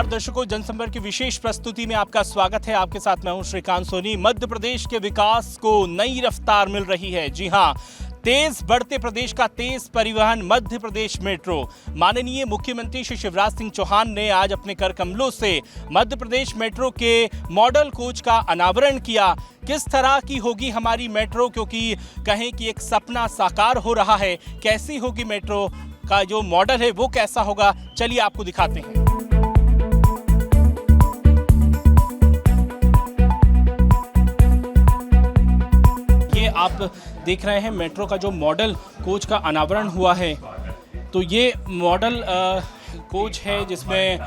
दर्शकों, जनसंपर्क की विशेष प्रस्तुति में आपका स्वागत है। आपके साथ मैं हूं श्रीकांत सोनी। मध्य प्रदेश के विकास को नई रफ्तार मिल रही है। जी हां, तेज बढ़ते प्रदेश का तेज परिवहन मध्य प्रदेश मेट्रो। माननीय मुख्यमंत्री श्री शिवराज सिंह चौहान ने आज अपने कर कमलों से मध्य प्रदेश मेट्रो के मॉडल कोच का अनावरण किया। किस तरह की होगी हमारी मेट्रो, क्योंकि कहें कि एक सपना साकार हो रहा है। कैसी होगी मेट्रो का जो मॉडल है वो कैसा होगा, चलिए आपको दिखाते हैं। ये आप देख रहे हैं मेट्रो का जो मॉडल कोच का अनावरण हुआ है। तो ये मॉडल कोच है जिसमें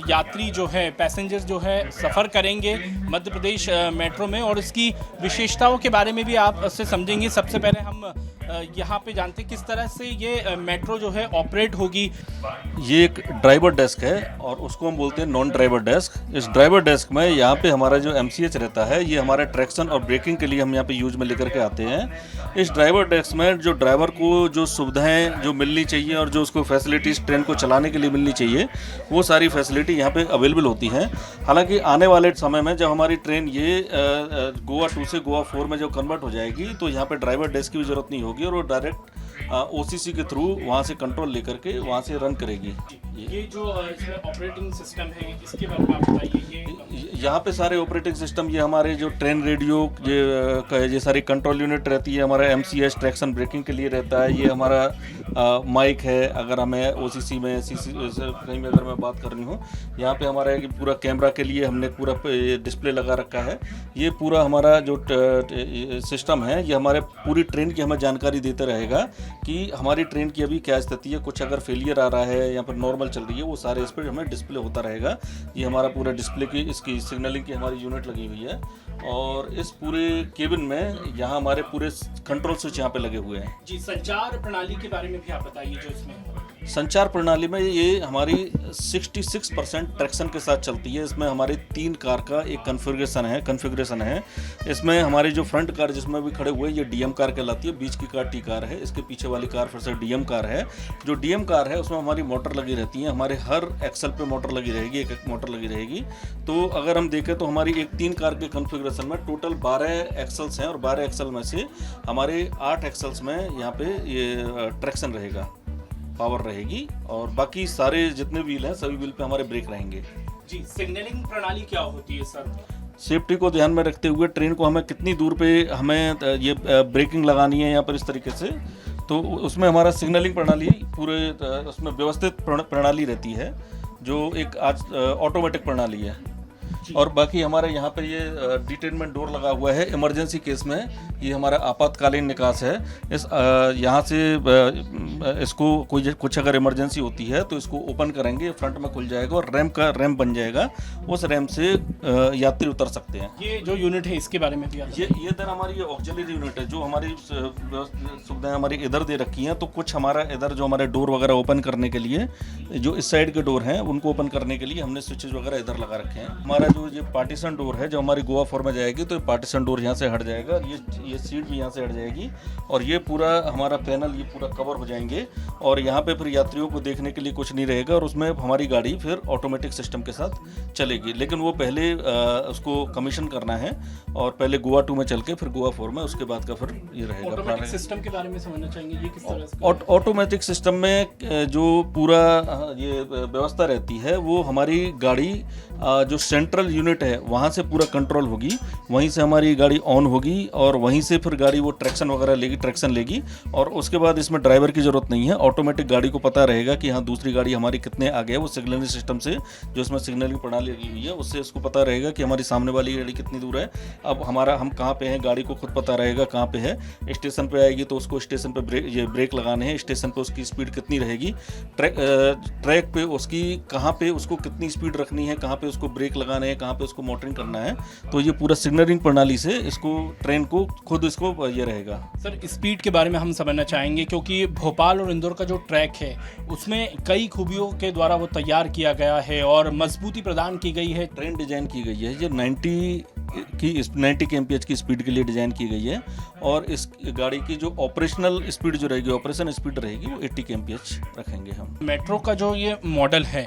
यात्री जो है, पैसेंजर्स जो है सफ़र करेंगे मध्य प्रदेश मेट्रो में, और इसकी विशेषताओं के बारे में भी आप से समझेंगे। सबसे पहले हम यहाँ पे जानते हैं किस तरह से ये मेट्रो जो है ऑपरेट होगी। ये एक ड्राइवर डेस्क है और उसको हम बोलते हैं नॉन ड्राइवर डेस्क। इस ड्राइवर डेस्क में यहाँ पे हमारा जो MCH रहता है, ये हमारा ट्रैक्शन और ब्रेकिंग के लिए हम यहाँ पे यूज में लेकर के आते हैं। इस ड्राइवर डेस्क में जो ड्राइवर को जो सुविधाएं जो मिलनी चाहिए और जो उसको फैसिलिटीज़ ट्रेन को चलाने के लिए मिलनी चाहिए, वो सारी फैसिलिटी यहाँ पे अवेलेबल होती हैं। हालांकि आने वाले समय में जब हमारी ट्रेन ये गोवा 2 से गोवा 4 में जब कन्वर्ट हो जाएगी, तो यहाँ पे ड्राइवर डेस्क की भी ज़रूरत नहीं होगी और वो डायरेक्ट OCC के थ्रू वहाँ से कंट्रोल लेकर के वहाँ से रन करेगी। ये जो ऑपरेटिंग सिस्टम है इसके बारे में आप बताइए। यहाँ पे सारे ऑपरेटिंग सिस्टम, ये हमारे जो ट्रेन रेडियो ये सारी कंट्रोल यूनिट रहती है, हमारा MCH ट्रैक्शन ब्रेकिंग के लिए रहता है। ये हमारा माइक है, अगर हमें OCC में CC कहीं में अगर मैं बात कर रही हूँ, यहाँ पे हमारा पूरा कैमरा के लिए हमने पूरा डिस्प्ले लगा रखा है। ये पूरा हमारा जो सिस्टम है, ये हमारे पूरी ट्रेन की हमें जानकारी देते रहेगा कि हमारी ट्रेन की अभी क्या स्थिति है, कुछ अगर फेलियर आ रहा है या फिर नॉर्मल चल रही है, वो सारे इस पर हमें डिस्प्ले होता रहेगा। ये हमारा पूरा डिस्प्ले की इसकी सिग्नलिंग की हमारी यूनिट लगी हुई है और इस पूरे केबिन में यहाँ हमारे पूरे कंट्रोल स्विच यहाँ पे लगे हुए हैं। जी, संचार प्रणाली के बारे में भी आप बताइए। जो इसमें संचार प्रणाली में ये हमारी 66% ट्रैक्शन के साथ चलती है। इसमें हमारी 3 कार का एक कॉन्फ़िगरेशन है। इसमें हमारी जो फ्रंट कार जिसमें भी खड़े हुए, ये DM कार कहलाती है। बीच की कार T कार है, इसके पीछे वाली कार फिर से DM कार है। जो DM कार है उसमें हमारी मोटर लगी रहती है। हमारे हर एक्सल पे मोटर लगी रहेगी, एक मोटर लगी रहेगी। तो अगर हम देखें तो हमारी एक 3 कार के कॉन्फ़िगरेशन में टोटल 12 एक्सल्स हैं और 12 एक्सल में से हमारे 8 एक्सल्स में यहाँ पे ये ट्रैक्शन रहेगा, पावर रहेगी, और बाकी सारे जितने व्हील हैं सभी व्हील पे हमारे ब्रेक रहेंगे। जी, सिग्नलिंग प्रणाली क्या होती है सर? सेफ्टी को ध्यान में रखते हुए ट्रेन को हमें कितनी दूर पे हमें ये ब्रेकिंग लगानी है यहाँ पर इस तरीके से, तो उसमें हमारा सिग्नलिंग प्रणाली पूरे उसमें व्यवस्थित प्रणाली रहती है, जो एक आज ऑटोमेटिक प्रणाली है। और बाकी हमारे यहाँ पे ये डिटेनमेंट डोर लगा हुआ है। इमरजेंसी केस में ये हमारा आपातकालीन निकास है। इस यहाँ से इसको कुछ अगर इमरजेंसी होती है तो इसको ओपन करेंगे, फ्रंट में खुल जाएगा और रैंप बन जाएगा। उस रैंप से यात्री उतर सकते हैं। ये जो यूनिट है इसके बारे में भी ये इधर हमारी ये ऑक्सिलरी यूनिट है, जो हमारी सुविधाएं हमारी इधर दे रखी हैं। तो कुछ हमारा इधर जो हमारे डोर वगैरह ओपन करने के लिए, जो इस साइड के डोर हैं उनको ओपन करने के लिए हमने स्विचेज वगैरह इधर लगा रखे हैं। हमारा जो ये पार्टीशन डोर है, जो हमारी गोवा 4 में जाएगी, तो ये पार्टीशन डोर यहाँ से हट जाएगा, ये सीट भी यहाँ से हट जाएगी और ये पूरा हमारा पैनल ये पूरा कवर हो जाएंगे। और यहाँ पे फिर यात्रियों को देखने के लिए कुछ नहीं रहेगा और उसमें हमारी गाड़ी फिर ऑटोमेटिक सिस्टम के साथ चलेगी। लेकिन वो पहले उसको कमीशन करना है और पहले गोवा 2 में चल के फिर गोवा 4 में, उसके बाद का फिर ये रहेगा। ऑटोमेटिक सिस्टम के बारे में समझना चाहेंगे, ये किस तरह से? ऑटोमेटिक सिस्टम में जो पूरा ये व्यवस्था रहती है, वो हमारी गाड़ी जो सेंट्रल यूनिट है वहाँ से पूरा कंट्रोल होगी, वहीं से हमारी गाड़ी ऑन होगी और वहीं से फिर गाड़ी वो ट्रैक्शन वगैरह लेगी, ट्रैक्शन लेगी। और उसके बाद इसमें ड्राइवर की ज़रूरत नहीं है। ऑटोमेटिक गाड़ी को पता रहेगा कि हाँ दूसरी गाड़ी हमारी कितने आगे है। वो सिग्नलिंग सिस्टम से, जो इसमें सिग्नलिंग प्रणाली लगी हुई है, उससे इसको पता रहेगा कि हमारी सामने वाली गाड़ी कितनी दूर है। अब हम कहाँ पे हैं, गाड़ी को खुद पता रहेगा कहाँ पे है। स्टेशन पे आएगी तो उसको स्टेशन पे ब्रेक लगाने हैं, स्टेशन पे उसकी स्पीड कितनी रहेगी, ट्रैक पे उसकी कहाँ पे उसको कितनी स्पीड रखनी है, कहाँ पे उसको ब्रेक लगाने हैं, कहाँ पे उसको मोटरिंग करना है। तो ये पूरा सिग्नलिंग प्रणाली से इसको ट्रेन को खुद इसको ये रहेगा। सर, स्पीड के बारे में हम समझना चाहेंगे, क्योंकि भोपाल और इंदौर का जो ट्रैक है उसमें कई खूबियों के द्वारा वो तैयार किया गया है और मजबूती प्रदान की गई है। ट्रेन डिजाइन की गई है, ये 90 kmph की स्पीड के लिए डिजाइन की गई है और इस गाड़ी की जो ऑपरेशनल स्पीड जो रहेगी, ऑपरेशन स्पीड रहेगी, वो 80 kmph रखेंगे हम। मेट्रो का जो ये मॉडल है,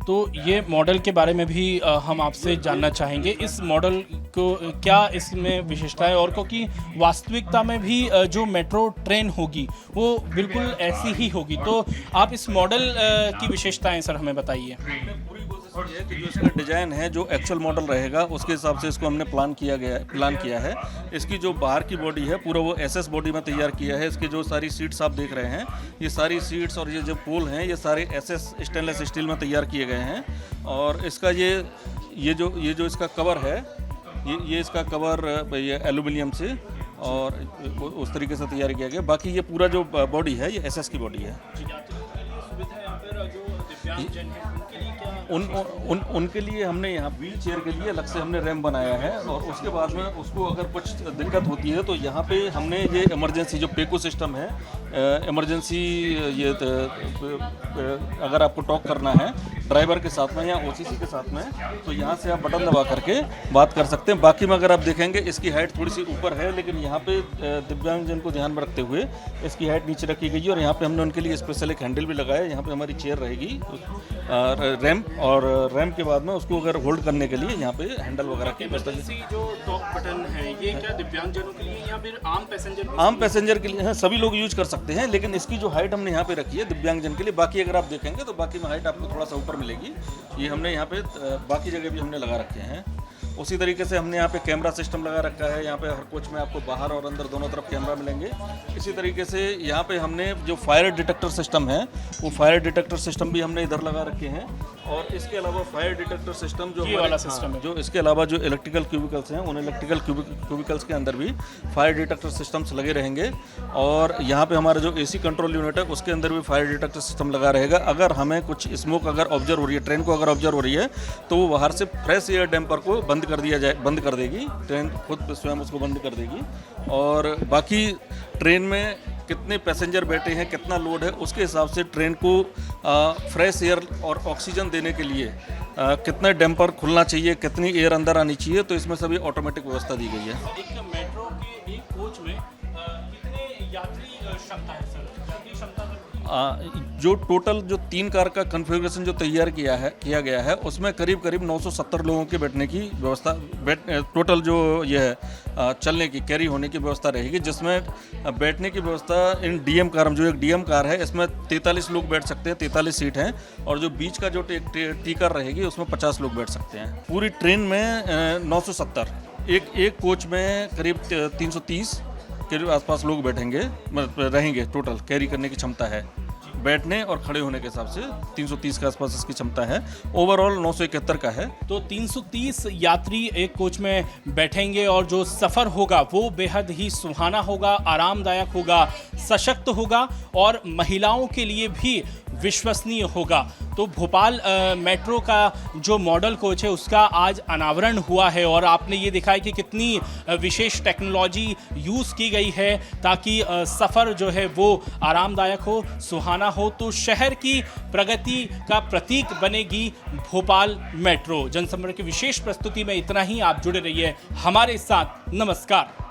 तो ये मॉडल के बारे में भी हम आपसे जानना चाहेंगे। इस मॉडल को क्या इसमें विशेषता है, और क्योंकि वास्तविकता में भी जो मेट्रो ट्रेन होगी वो बिल्कुल ऐसी ही होगी, तो आप इस मॉडल की विशेषताएं सर हमें बताइए। पूरी कोशिश ये है कि जो इसका डिजाइन है, जो एक्चुअल मॉडल रहेगा उसके हिसाब से इसको हमने प्लान किया है। इसकी जो बाहर की बॉडी है पूरा वो एसएस बॉडी में तैयार किया है। इसकी जो सारी सीट्स आप देख रहे हैं, ये सारी सीट्स और ये जो पोल हैं ये सारे एसएस स्टेनलेस स्टील में तैयार किए गए हैं। और इसका ये जो इसका कवर है, ये इसका कवर ये एल्यूमिनियम से और उस तरीके से तैयार किया गया। बाकी ये पूरा जो बॉडी है ये एसएस की बॉडी है। उनके लिए हमने यहाँ व्हील चेयर के लिए अलग से हमने रैम्प बनाया है, और उसके बाद में उसको अगर कुछ दिक्कत होती है तो यहाँ पे हमने ये इमरजेंसी जो पेको सिस्टम है, इमरजेंसी ये अगर आपको टॉक करना है ड्राइवर के साथ में या ओसीसी के साथ में, तो यहाँ से आप बटन दबा करके बात कर सकते हैं। बाकी में अगर आप देखेंगे इसकी हाइट थोड़ी सी ऊपर है, लेकिन यहाँ पे दिव्यांगजन को ध्यान में रखते हुए इसकी हाइट नीचे रखी गई है। और यहाँ पे हमने उनके लिए स्पेशल एक हैंडल भी लगाया है। यहाँ पे हमारी चेयर रहेगी रैम्प, और रैम्प के बाद में उसको अगर होल्ड करने के लिए यहाँ पे हैंडल वगैरह की व्यवस्था। जो टॉक बटन है ये क्या दिव्यांगजनों के लिए या फिर आम पैसेंजर के लिए है, सभी लोग यूज कर सकते हैं, लेकिन इसकी जो हाइट हमने यहाँ पे रखी है दिव्यांगजन के लिए। बाकी अगर आप देखेंगे तो बाकी में हाइट आपको थोड़ा सा ऊपर मिलेगी। ये हमने यहाँ पे बाकी जगह भी हमने लगा रखे हैं। उसी तरीके से हमने यहाँ पे कैमरा सिस्टम लगा रखा है। यहाँ पे हर कोच में आपको बाहर और अंदर दोनों तरफ कैमरा मिलेंगे। इसी तरीके से यहाँ पे हमने जो फायर डिटेक्टर सिस्टम है, वो फायर डिटेक्टर सिस्टम भी हमने इधर लगा रखे हैं। और इसके अलावा फायर डिटेक्टर सिस्टम जो वाला सिस्टम है, जो इसके अलावा जो इलेक्ट्रिकल क्यूबिकल्स हैं, उन इलेक्ट्रिकल क्यूबिकल्स के अंदर भी फायर डिटेक्टर सिस्टम्स लगे रहेंगे। और यहाँ पे हमारा जो एसी कंट्रोल यूनिट है उसके अंदर भी फायर डिटेक्टर सिस्टम लगा रहेगा। अगर हमें कुछ स्मोक अगर ऑब्जर्व हो रही है, ट्रेन को अगर ऑब्जर्व हो रही है, तो वो बाहर से फ्रेश एयर डैम्पर को बंद कर देगी, ट्रेन खुद स्वयं उसको बंद कर देगी। और बाकी ट्रेन में कितने पैसेंजर बैठे हैं, कितना लोड है, उसके हिसाब से ट्रेन को फ्रेश एयर और ऑक्सीजन देने के लिए कितना डैम्पर खुलना चाहिए, कितनी एयर अंदर आनी चाहिए, तो इसमें सभी ऑटोमेटिक व्यवस्था दी गई है। एक मेट्रो के एक कोच में कितने यात्री क्षमता है सर? यात्री क्षमता जो टोटल जो 3 कार का कॉन्फ़िगरेशन जो तैयार किया गया है उसमें करीब 970 लोगों के बैठने की व्यवस्था, टोटल जो ये है चलने की, कैरी होने की व्यवस्था रहेगी। जिसमें बैठने की व्यवस्था इन डीएम कार, जो एक डीएम कार है, इसमें 43 लोग बैठ सकते हैं, 43 सीट हैं। और जो बीच का जो टी कार रहेगी उसमें 50 लोग बैठ सकते हैं। पूरी ट्रेन में 970, एक कोच में करीब 330 के आसपास लोग रहेंगे। टोटल कैरी करने की क्षमता है, बैठने और खड़े होने के हिसाब से 330 के आसपास इसकी क्षमता है। ओवरऑल 971 का है। तो 330 यात्री एक कोच में बैठेंगे और जो सफ़र होगा वो बेहद ही सुहाना होगा, आरामदायक होगा, सशक्त होगा और महिलाओं के लिए भी विश्वसनीय होगा। तो भोपाल मेट्रो का जो मॉडल कोच है उसका आज अनावरण हुआ है और आपने ये देखा है कि कितनी विशेष टेक्नोलॉजी यूज़ की गई है ताकि सफ़र जो है वो आरामदायक हो, सुहाना हो। तो शहर की प्रगति का प्रतीक बनेगी भोपाल मेट्रो। जनसंपर्क की विशेष प्रस्तुति में इतना ही। आप जुड़े रहिए हमारे साथ। नमस्कार।